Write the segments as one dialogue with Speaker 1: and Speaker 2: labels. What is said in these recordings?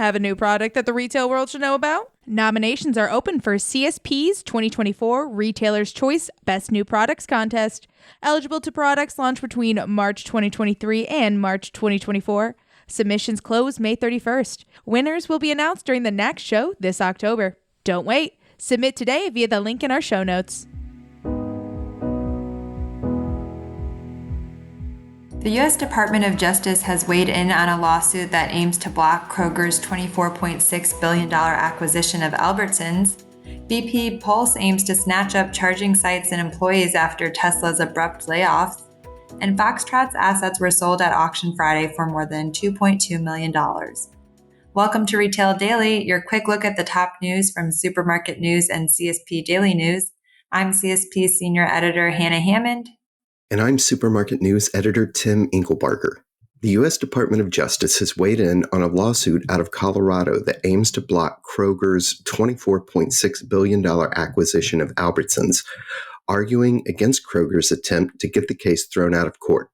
Speaker 1: Have a new product that the retail world should know about? Nominations are open for CSP's 2024 Retailer's Choice Best New Products Contest. Eligible to products launched between March 2023 and March 2024. Submissions close May 31st. Winners will be announced during the next show this October. Don't wait. Submit today via the link in our show notes.
Speaker 2: The U.S. Department of Justice has weighed in on a lawsuit that aims to block Kroger's $24.6 billion acquisition of Albertsons. BP Pulse aims to snatch up charging sites and employees after Tesla's abrupt layoffs. And Foxtrot's assets were sold at auction Friday for more than $2.2 million. Welcome to Retail Daily, your quick look at the top news from Supermarket News and CSP Daily News. I'm CSP Senior Editor Hannah Hammond.
Speaker 3: And I'm Supermarket News Editor Tim Inkelbarger. The U.S. Department of Justice has weighed in on a lawsuit out of Colorado that aims to block Kroger's $24.6 billion acquisition of Albertsons, arguing against Kroger's attempt to get the case thrown out of court.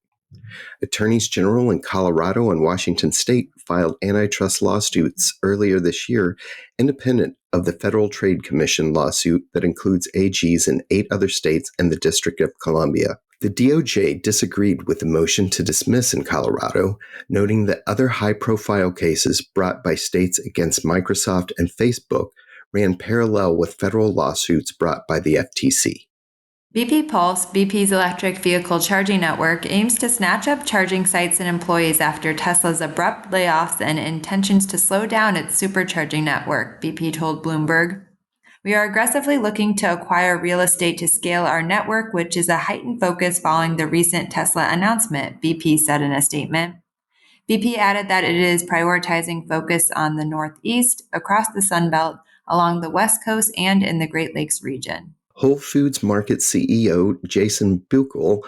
Speaker 3: Attorneys general in Colorado and Washington state filed antitrust lawsuits earlier this year, independent of the Federal Trade Commission lawsuit that includes AGs in 8 other states and the District of Columbia. The DOJ disagreed with the motion to dismiss in Colorado, noting that other high-profile cases brought by states against Microsoft and Facebook ran parallel with federal lawsuits brought by the FTC.
Speaker 2: BP Pulse, BP's electric vehicle charging network, aims to snatch up charging sites and employees after Tesla's abrupt layoffs and intentions to slow down its supercharging network, BP told Bloomberg. We are aggressively looking to acquire real estate to scale our network, which is a heightened focus following the recent Tesla announcement, BP said in a statement. BP added that it is prioritizing focus on the Northeast, across the Sun Belt, along the West Coast, and in the Great Lakes region.
Speaker 3: Whole Foods Market CEO Jason Buchel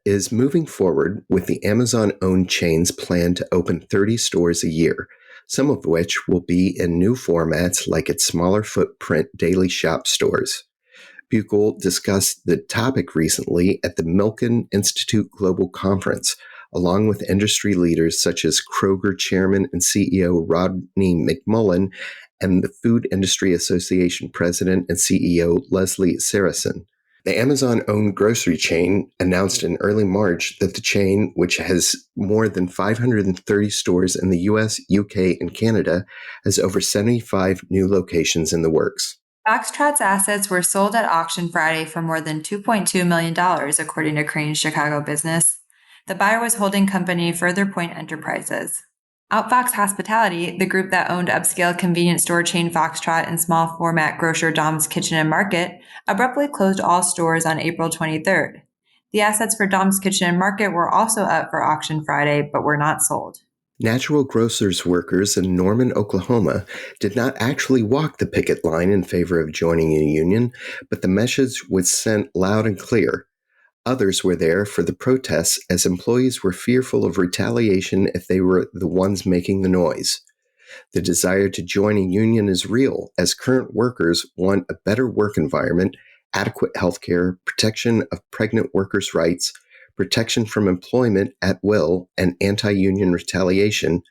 Speaker 3: is moving forward with the Amazon-owned chain's plan to open 30 stores a year, some of which will be in new formats like its smaller footprint daily shop stores. Buchel discussed the topic recently at the Milken Institute Global Conference, along with industry leaders such as Kroger Chairman and CEO Rodney McMullen and the Food Industry Association President and CEO Leslie Saracen. The Amazon-owned grocery chain announced in early March that the chain, which has more than 530 stores in the US, UK, and Canada, has over 75 new locations in the works.
Speaker 2: Foxtrot's assets were sold at auction Friday for more than $2.2 million, according to Crain's Chicago Business. The buyer was holding company Further Point Enterprises. Outfox Hospitality, the group that owned upscale convenience store chain Foxtrot and small format grocer Dom's Kitchen and Market, abruptly closed all stores on April 23rd. The assets for Dom's Kitchen and Market were also up for auction Friday, but were not sold.
Speaker 3: Natural grocers workers in Norman, Oklahoma, did not actually walk the picket line in favor of joining a union, but the message was sent loud and clear. Others were there for the protests as employees were fearful of retaliation if they were the ones making the noise. The desire to join a union is real, as current workers want a better work environment, adequate health care, protection of pregnant workers' rights, protection from employment at will and anti-union retaliation,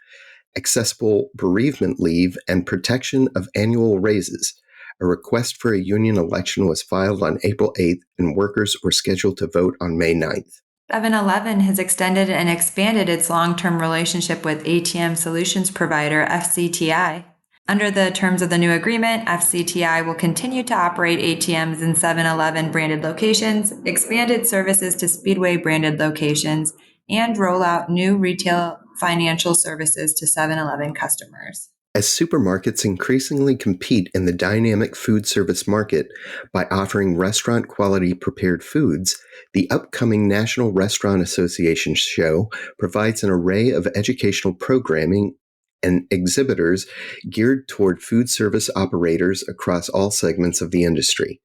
Speaker 3: accessible bereavement leave, and protection of annual raises. A request for a union election was filed on April 8th, and workers were scheduled to vote on May 9th.
Speaker 2: 7-Eleven has extended and expanded its long-term relationship with ATM solutions provider FCTI. Under the terms of the new agreement, FCTI will continue to operate ATMs in 7-Eleven branded locations, expand its services to Speedway branded locations, and roll out new retail financial services to 7-Eleven customers.
Speaker 3: As supermarkets increasingly compete in the dynamic food service market by offering restaurant-quality prepared foods, the upcoming National Restaurant Association show provides an array of educational programming and exhibitors geared toward food service operators across all segments of the industry.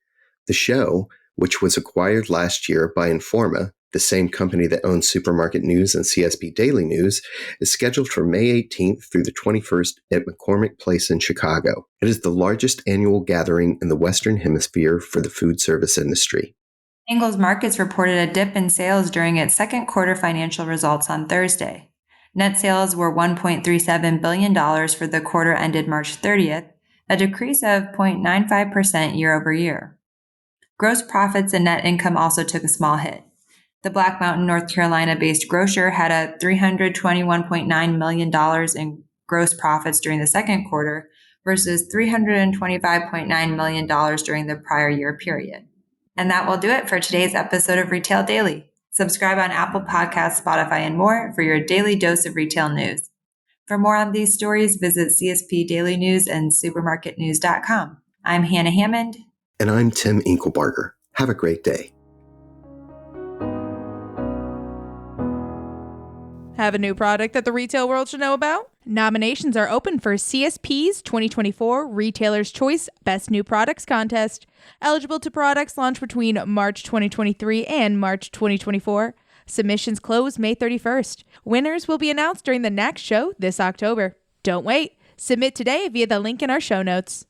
Speaker 3: The show, which was acquired last year by Informa, the same company that owns Supermarket News and CSP Daily News, is scheduled for May 18th through the 21st at McCormick Place in Chicago. It is the largest annual gathering in the Western Hemisphere for the food service industry.
Speaker 2: Ingles Markets reported a dip in sales during its second quarter financial results on Thursday. Net sales were $1.37 billion for the quarter ended March 30th, a decrease of 0.95% year over year. Gross profits and net income also took a small hit. The Black Mountain, North Carolina-based grocer had a $321.9 million in gross profits during the second quarter versus $325.9 million during the prior year period. And that will do it for today's episode of Retail Daily. Subscribe on Apple Podcasts, Spotify, and more for your daily dose of retail news. For more on these stories, visit CSP Daily News and supermarketnews.com. I'm Hannah Hammond.
Speaker 3: And I'm Tim Inkelbarger. Have a great day.
Speaker 1: Have a new product that the retail world should know about? Nominations are open for CSP's 2024 Retailer's Choice Best New Products Contest. Eligible to products launched between March 2023 and March 2024. Submissions close May 31st. Winners will be announced during the next show this October. Don't wait. Submit today via the link in our show notes.